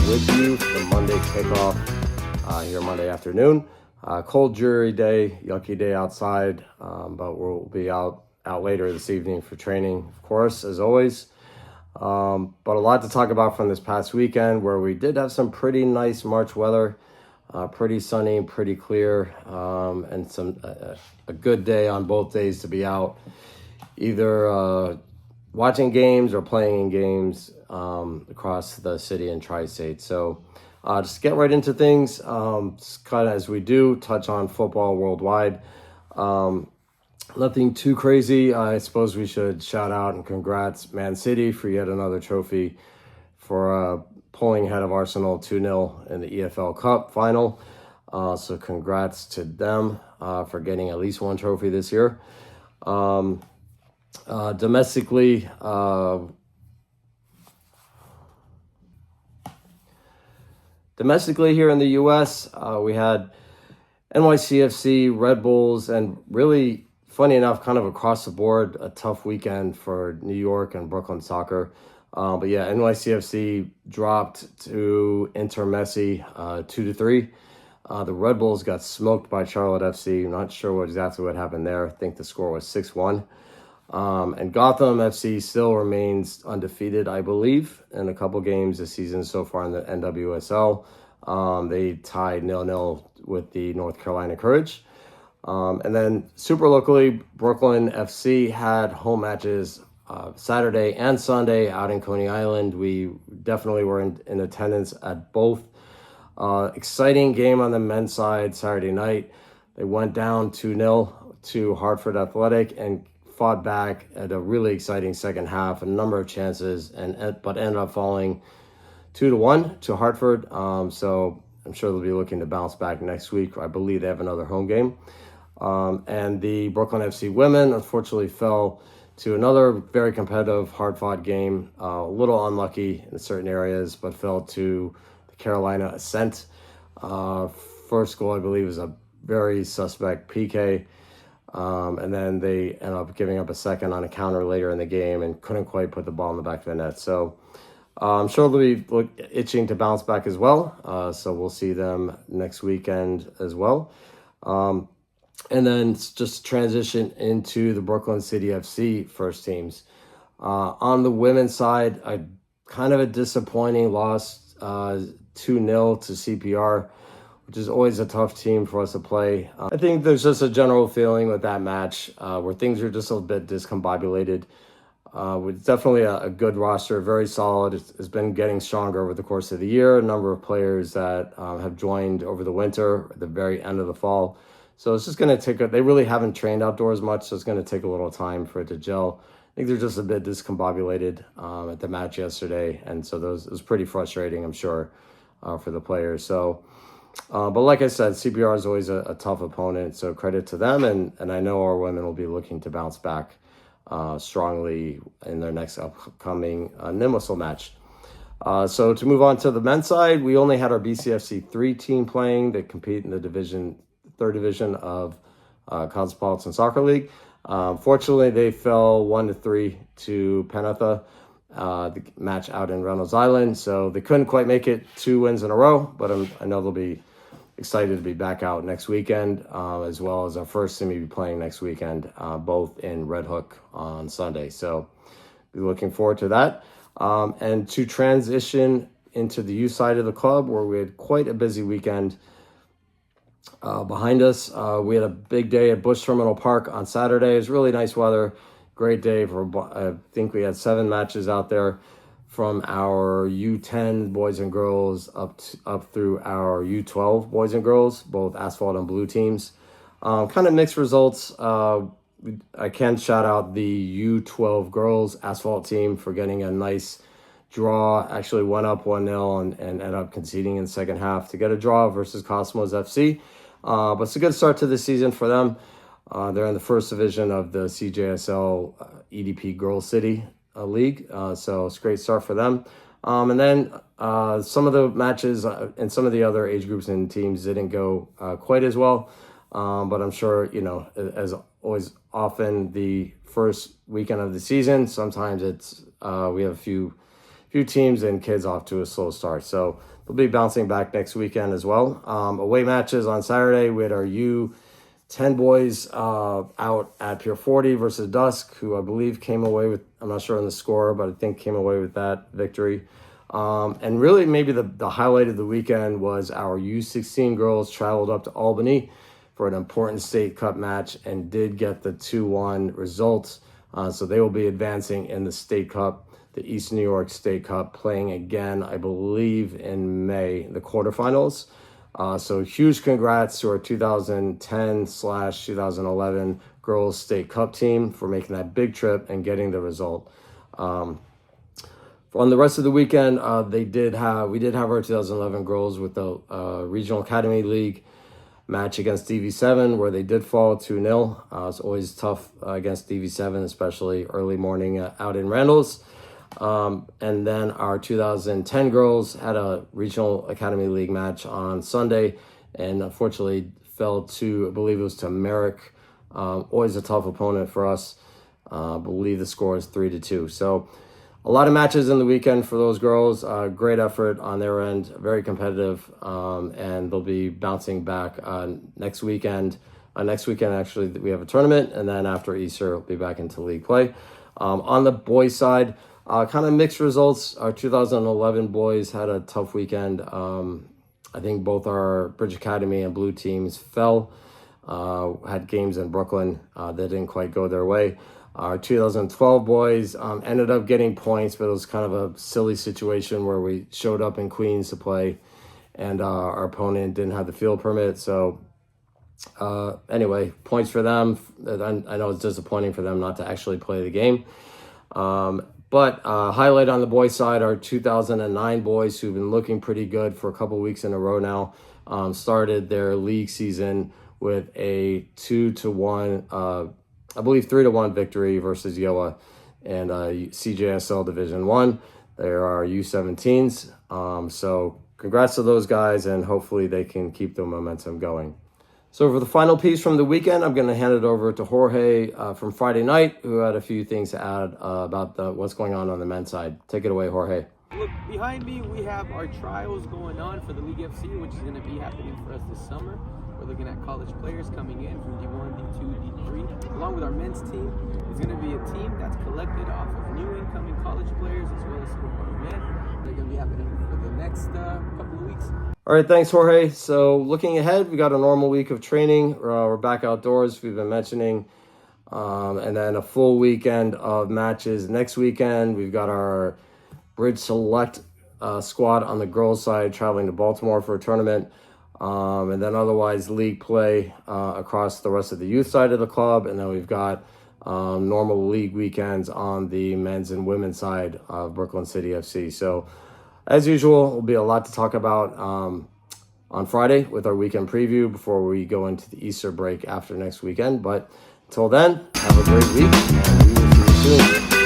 with you for the Monday kickoff here Monday afternoon. Cold, dreary day, yucky day outside, but we'll be out later this evening for training, of course, as always. But a lot to talk about from this past weekend where we did have some pretty nice March weather, pretty sunny, pretty clear, and a good day on both days to be out, either watching games or playing in games across the city and tri-state. So just get right into things, kind of as we do, touch on football worldwide. Nothing too crazy. I suppose we should shout out and congrats Man City for yet another trophy for pulling ahead of Arsenal 2-0 in the EFL Cup final. So congrats to them for getting at least one trophy this year. Domestically here in the U.S., we had NYCFC, Red Bulls, and really, funny enough, kind of across the board, a tough weekend for New York and Brooklyn soccer. But yeah, NYCFC dropped to Inter Messi 2-3. The Red Bulls got smoked by Charlotte FC. Not sure exactly what happened there. I think the score was 6-1. And Gotham FC still remains undefeated, I believe, in a couple games this season so far in the NWSL. They tied 0-0 with the North Carolina Courage. And then super locally, Brooklyn FC had home matches Saturday and Sunday out in Coney Island. We definitely were in attendance at both. Exciting game on the men's side Saturday night. They went down 2-0 to Hartford Athletic and fought back at a really exciting second half, a number of chances, but ended up falling 2-1 to Hartford. So I'm sure they'll be looking to bounce back next week. I believe they have another home game. And the Brooklyn FC women unfortunately fell to another very competitive, hard-fought game. A little unlucky in certain areas, but fell to the Carolina Ascent. First goal, I believe, was a very suspect PK. And then they ended up giving up a second on a counter later in the game and couldn't quite put the ball in the back of the net. So I'm sure they'll be itching to bounce back as well. So we'll see them next weekend as well. And then just transition into the Brooklyn City FC first teams. On the women's side, kind of a disappointing loss 2-0 to CPR, which is always a tough team for us to play. I think there's just a general feeling with that match where things are just a bit discombobulated. It's definitely a good roster, very solid. It's been getting stronger over the course of the year. A number of players that have joined over the winter, at the very end of the fall. So it's just going to they really haven't trained outdoors much, so it's going to take a little time for it to gel. I think they're just a bit discombobulated at the match yesterday, and so it was pretty frustrating, I'm sure, for the players. So, but like I said, CPR is always a tough opponent, so credit to them, and I know our women will be looking to bounce back strongly in their next upcoming NIMWSL match. So to move on to the men's side, we only had our BCFC 3 team playing that compete in the third division of Cosmopolitan Soccer League. Fortunately, they fell 1-3 to Penetha, the match out in Reynolds Island. So they couldn't quite make it 2 wins in a row, but I know they'll be excited to be back out next weekend, as well as our first team will be playing next weekend, both in Red Hook on Sunday. So be looking forward to that. And to transition into the youth side of the club, where we had quite a busy weekend behind us. We had a big day at Bush Terminal Park on Saturday. It was really nice weather, great day. I think we had 7 matches out there, from our U10 boys and girls up through our U12 boys and girls, both asphalt and blue teams. Kind of mixed results. I can shout out the U12 girls asphalt team for getting a nice draw. Actually went up 1-0 and ended up conceding in the second half to get a draw versus Cosmos FC. But it's a good start to the season for them. They're in the first division of the CJSL EDP Girls City League. So it's a great start for them. And then some of the matches and some of the other age groups and teams didn't go quite as well. But I'm sure, as always, often the first weekend of the season, sometimes it's we have a few few teams and kids off to a slow start. So they'll be bouncing back next weekend as well. Away matches on Saturday, we had our U10 boys out at Pier 40 versus Dusk, who I believe came away with, I'm not sure on the score, but I think came away with that victory. And really maybe the highlight of the weekend was our U16 girls traveled up to Albany for an important state cup match and did get the 2-1 results. So they will be advancing in the state cup, the East New York State Cup, playing again, I believe, in May, the quarterfinals. So huge congrats to our 2010/2011 girls state cup team for making that big trip and getting the result. On the rest of the weekend, we did have our 2011 girls with the Regional Academy League match against DV7, where they did fall 2-0. It's always tough against DV7, especially early morning out in Randall's. And then our 2010 girls had a Regional Academy League match on Sunday, and unfortunately fell to, I believe it was to Merrick. Always a tough opponent for us. I believe the score is 3-2. So a lot of matches in the weekend for those girls. Great effort on their end, very competitive, and they'll be bouncing back next weekend. Next weekend, actually, we have a tournament, and then after Easter, we'll be back into league play. On the boys' side, kind of mixed results. Our 2011 boys had a tough weekend. I think both our Bridge Academy and Blue teams fell, had games in Brooklyn that didn't quite go their way. Our 2012 boys ended up getting points, but it was kind of a silly situation where we showed up in Queens to play, and our opponent didn't have the field permit. So anyway, points for them. I know it's disappointing for them not to actually play the game. But highlight on the boys' side, our 2009 boys, who've been looking pretty good for a couple weeks in a row now, started their league season with a 2-1, I believe 3-1 victory versus Yoa and CJSL Division 1. They are our U17s. So congrats to those guys, and hopefully they can keep the momentum going. So for the final piece from the weekend, I'm going to hand it over to Jorge from Friday night, who had a few things to add about what's going on the men's side. Take it away, Jorge. Look, behind me, we have our trials going on for the League FC, which is going to be happening for us this summer. We're looking at college players coming in from D1, D2, D3. Along with our men's team, it's going to be a team that's collected off of new incoming college players as well as some of our men. They're going to be happening for the next couple of weeks. All right, thanks, Jorge. So looking ahead, we got a normal week of training. We're back outdoors, we've been mentioning. And then a full weekend of matches next weekend. We've got our Bridge Select squad on the girls' side traveling to Baltimore for a tournament. And then otherwise league play across the rest of the youth side of the club. And then we've got normal league weekends on the men's and women's side of Brooklyn City FC. So as usual, will be a lot to talk about on Friday with our weekend preview before we go into the Easter break after next weekend. But until then, have a great week, and we will see you soon.